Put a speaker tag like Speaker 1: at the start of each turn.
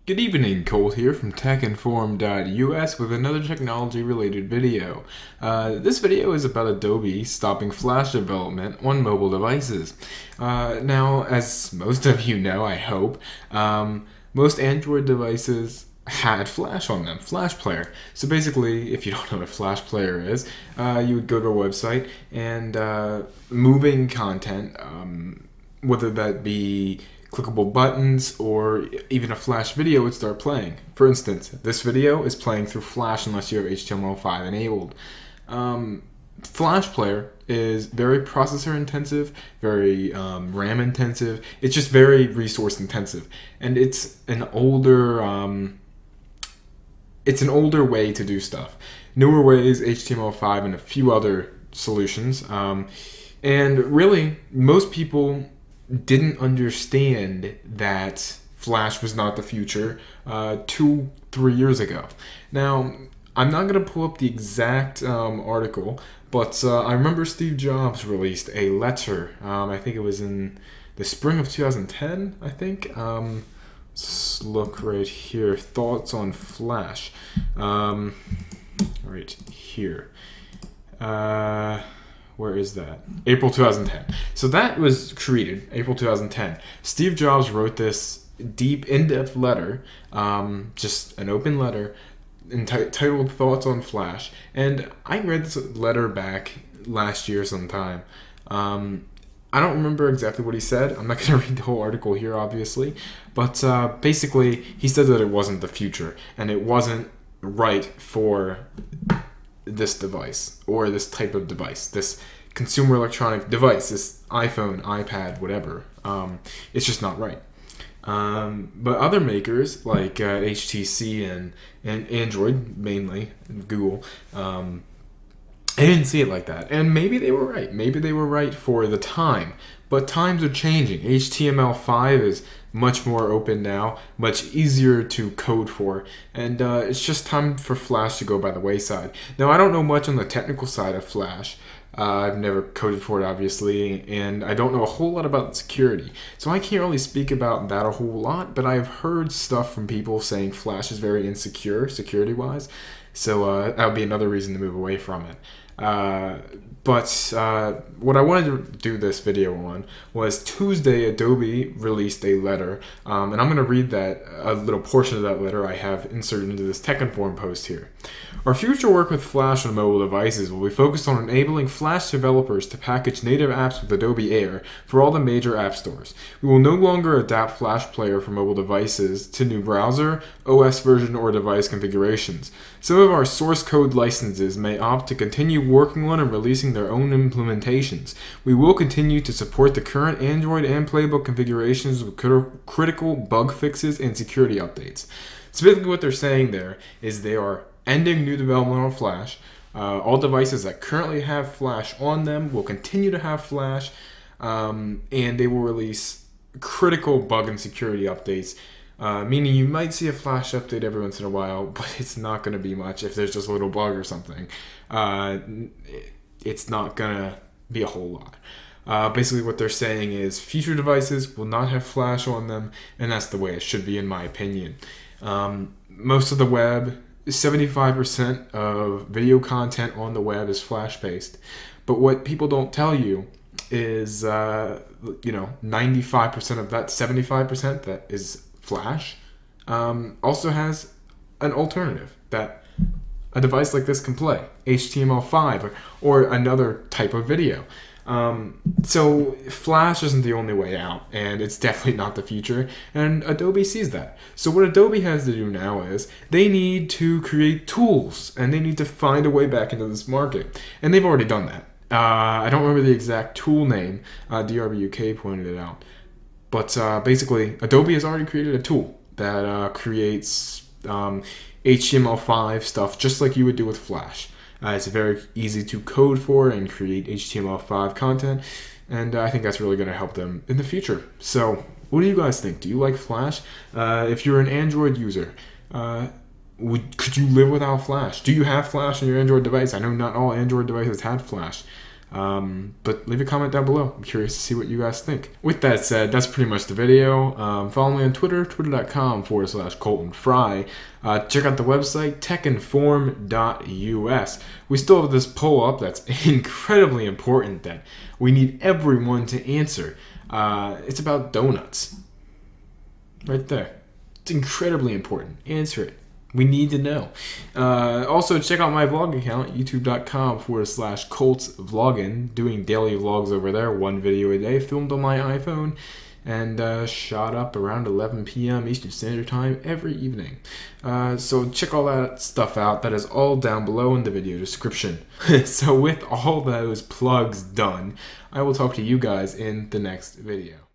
Speaker 1: Good evening, Colt here from techinform.us with another technology-related video. This video is about Adobe stopping Flash development on mobile devices. Now, as most of you know, I hope, most Android devices had Flash on them, Flash Player. So basically, if you don't know what a Flash Player is, you would go to a website and moving content, whether that be clickable buttons or even a Flash video would start playing. For instance, this video is playing through Flash unless you have HTML5 enabled. Flash Player is very processor intensive, very RAM intensive. It's just very resource intensive, and it's an older way to do stuff. Newer ways, HTML5 and a few other solutions, and really most people didn't understand that Flash was not the future 2-3 years ago. Now, I'm not going to pull up the exact article, but I remember Steve Jobs released a letter. I think it was in the spring of 2010, I think. Let's look right here. Thoughts on Flash. Right here. Where is that? April 2010. So that was created, April 2010. Steve Jobs wrote this deep, in-depth letter, just an open letter, titled Thoughts on Flash. And I read this letter back last year sometime. I don't remember exactly what he said. I'm not going to read the whole article here, obviously. But basically, he said that it wasn't the future, and it wasn't right for this device or this type of device, this consumer electronic device, this iPhone, iPad, whatever. It's just not right. But other makers like HTC and Android, mainly Google, they didn't see it like that. And maybe they were right. Maybe they were right for the time. But times are changing. HTML5 is much more open now, much easier to code for, and it's just time for Flash to go by the wayside. Now, I don't know much on the technical side of Flash. I've never coded for it, obviously, and I don't know a whole lot about security. So I can't really speak about that a whole lot, but I've heard stuff from people saying Flash is very insecure, security-wise, so that would be another reason to move away from it. But what I wanted to do this video on was Tuesday, Adobe released a letter, and I'm going to read a little portion of that letter I have inserted into this Tech Inform post here. Our future work with Flash on mobile devices will be focused on enabling Flash developers to package native apps with Adobe Air for all the major app stores. We will no longer adapt Flash Player for mobile devices to new browser, OS version, or device configurations. Some of our source code licenses may opt to continue working on and releasing their own implementations. We will continue to support the current Android and Playbook configurations with critical bug fixes and security updates. Specifically, what they're saying there is they are ending new development on Flash. All devices that currently have Flash on them will continue to have Flash, and they will release critical bug and security updates. Meaning you might see a Flash update every once in a while, but it's not going to be much if there's just a little bug or something. It's not going to be a whole lot. Basically what they're saying is future devices will not have Flash on them, and that's the way it should be in my opinion. Most of the web, 75% of video content on the web is Flash-based. But what people don't tell you is, 95% of that 75% that is Flash also has an alternative that a device like this can play, HTML5 or another type of video. So Flash isn't the only way out, and it's definitely not the future, and Adobe sees that. So what Adobe has to do now is they need to create tools, and they need to find a way back into this market, and they've already done that. I don't remember the exact tool name. DRBUK pointed it out. But basically, Adobe has already created a tool that creates HTML5 stuff just like you would do with Flash. It's very easy to code for and create HTML5 content, and I think that's really going to help them in the future. So, what do you guys think? Do you like Flash? If you're an Android user, could you live without Flash? Do you have Flash on your Android device? I know not all Android devices had Flash. But leave a comment down below. I'm curious to see what you guys think. With that said, that's pretty much the video. Follow me on Twitter, twitter.com/Colton Fry. Check out the website, techinform.us. We still have this poll up that's incredibly important that we need everyone to answer. It's about donuts. Right there. It's incredibly important. Answer it. We need to know. Also, check out my vlog account, youtube.com/ColtsVloggin. Doing daily vlogs over there, 1 video a day, filmed on my iPhone, and shot up around 11 p.m. Eastern Standard Time every evening. So check all that stuff out. That is all down below in the video description. So with all those plugs done, I will talk to you guys in the next video.